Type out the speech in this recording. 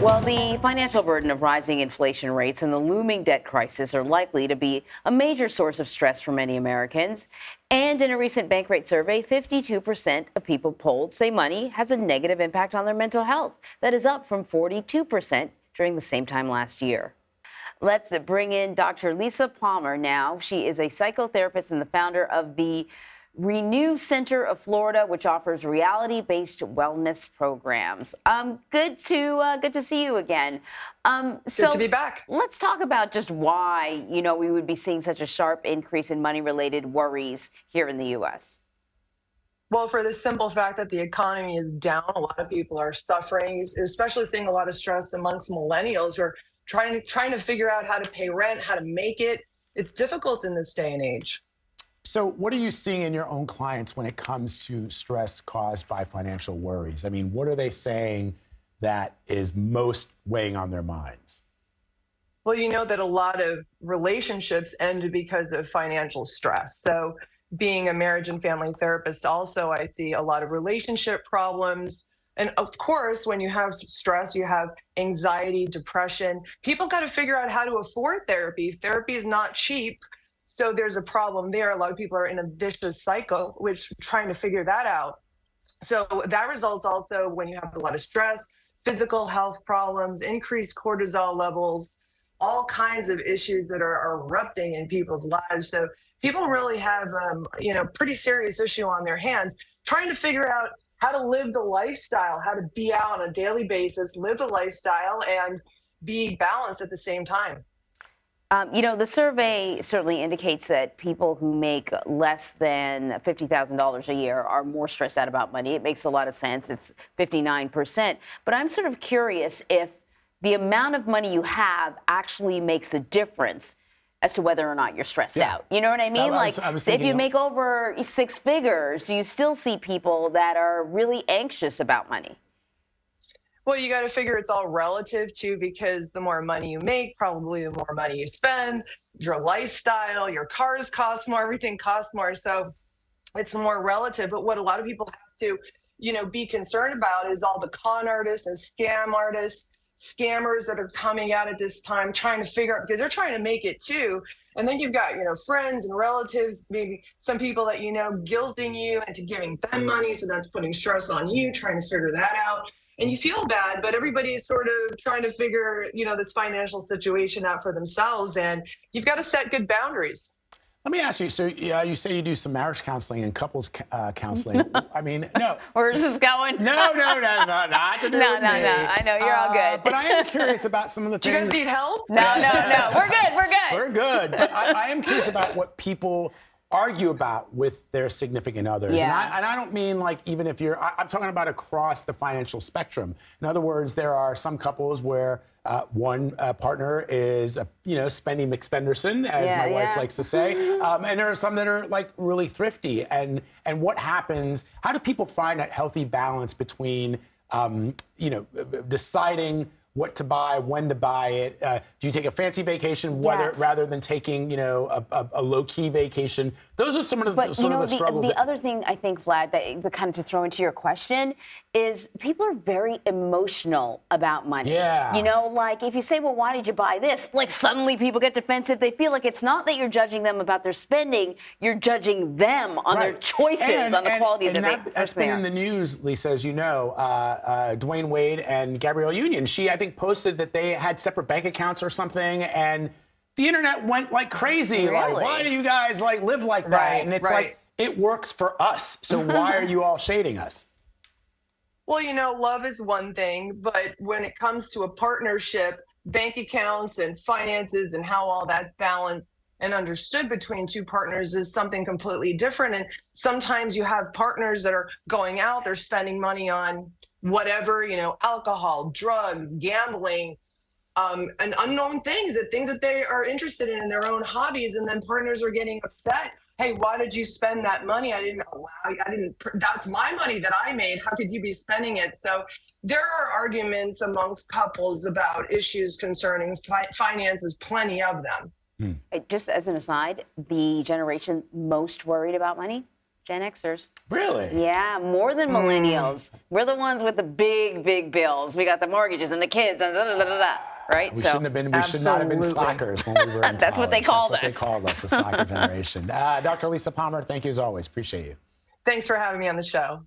Well, the financial burden of rising inflation rates and the looming debt crisis are likely to be a major source of stress for many Americans. And in a recent Bankrate survey, 52% of people polled say money has a negative impact on their mental health. That is up from 42% during the same time last year. Let's bring in Dr. Lisa Palmer now. She is a psychotherapist and the founder of the Renew Center of Florida, which offers reality-based wellness programs. Good to see you again. Good to be back. Let's talk about just why, we would be seeing such a sharp increase in money-related worries here in the U.S. Well, for the simple fact that the economy is down, a lot of people are suffering, especially seeing a lot of stress amongst millennials who are trying to figure out how to pay rent, how to make it. It's difficult in this day and age. So what are you seeing in your own clients when it comes to stress caused by financial worries? I mean, what are they saying that is most weighing on their minds? Well, you know that a lot of relationships end because of financial stress. So being a marriage and family therapist also, I see a lot of relationship problems. And of course, when you have stress, you have anxiety, depression. People got to figure out how to afford therapy. Therapy is not cheap. So there's a problem there. A lot of people are in a vicious cycle, which trying to figure that out. So that results also when you have a lot of stress, physical health problems, increased cortisol levels, all kinds of issues that are erupting in people's lives. So people really have, pretty serious issue on their hands, trying to figure out how to live the lifestyle, how to be out on a daily basis, live the lifestyle, and be balanced at the same time. The survey certainly indicates that people who make less than $50,000 a year are more stressed out about money. It makes a lot of sense. It's 59%. But I'm sort of curious if the amount of money you have actually makes a difference as to whether or not you're stressed out. You know what I mean? If you make over six figures, you still see people that are really anxious about money. Well, you got to figure it's all relative too, because the more money you make, probably the more money you spend, your lifestyle, your cars cost more, everything costs more. So it's more relative. But what a lot of people have to, be concerned about is all the con artists and scam artists, scammers that are coming out at this time, trying to figure out, because they're trying to make it too. And then you've got, friends and relatives, maybe some people that, guilting you into giving them money. So that's putting stress on you, trying to figure that out. And you feel bad, but everybody is sort of trying to figure, this financial situation out for themselves. And you've got to set good boundaries. Let me ask you, so you say you do some marriage counseling and couples counseling. I mean, no. Where's this going? No, not to do with me. No. I know, you're all good. But I am curious about some of the things. Do you guys need help? No. We're good. We're good. But I am curious about what people argue about with their significant others. Yeah. And I don't mean like even if I'm talking about across the financial spectrum. In other words, there are some couples where one partner is, spending McSpenderson, as my wife likes to say. And there are some that are like really thrifty. And what happens, how do people find that healthy balance between, deciding what to buy, when to buy it? Do you take a fancy vacation rather than taking, a low-key vacation? Those are some of the struggles. The other thing I think, Vlad, that kind of to throw into your question is people are very emotional about money. Yeah. Like if you say, well, why did you buy this? Like suddenly people get defensive. They feel like it's not that you're judging them about their spending. You're judging them on their choices, on the quality of their that's been in the news, Lisa, as you know. Dwayne Wade and Gabrielle Union, I think posted that they had separate bank accounts or something, and the internet went like crazy. Really? Like, why do you guys live like that? Right, and it's like, it works for us. So why are you all shading us? Well, love is one thing, but when it comes to a partnership, bank accounts and finances and how all that's balanced and understood between two partners is something completely different. And sometimes you have partners that are going out, they're spending money on whatever, alcohol, drugs, gambling, and unknown things that they are interested in their own hobbies. And then partners are getting upset. Hey, why did you spend that money? That's my money that I made. How could you be spending it? So there are arguments amongst couples about issues concerning finances, plenty of them. Just as an aside, the generation most worried about money, Gen Xers. Really? Yeah, more than millennials. We're the ones with the big bills. We got the mortgages and the kids and right? We shouldn't have been. We should not have been slackers when we were in That's what they called That's what us. they called us, the slacker generation. Dr. Lisa Palmer, thank you as always. Appreciate you. Thanks for having me on the show.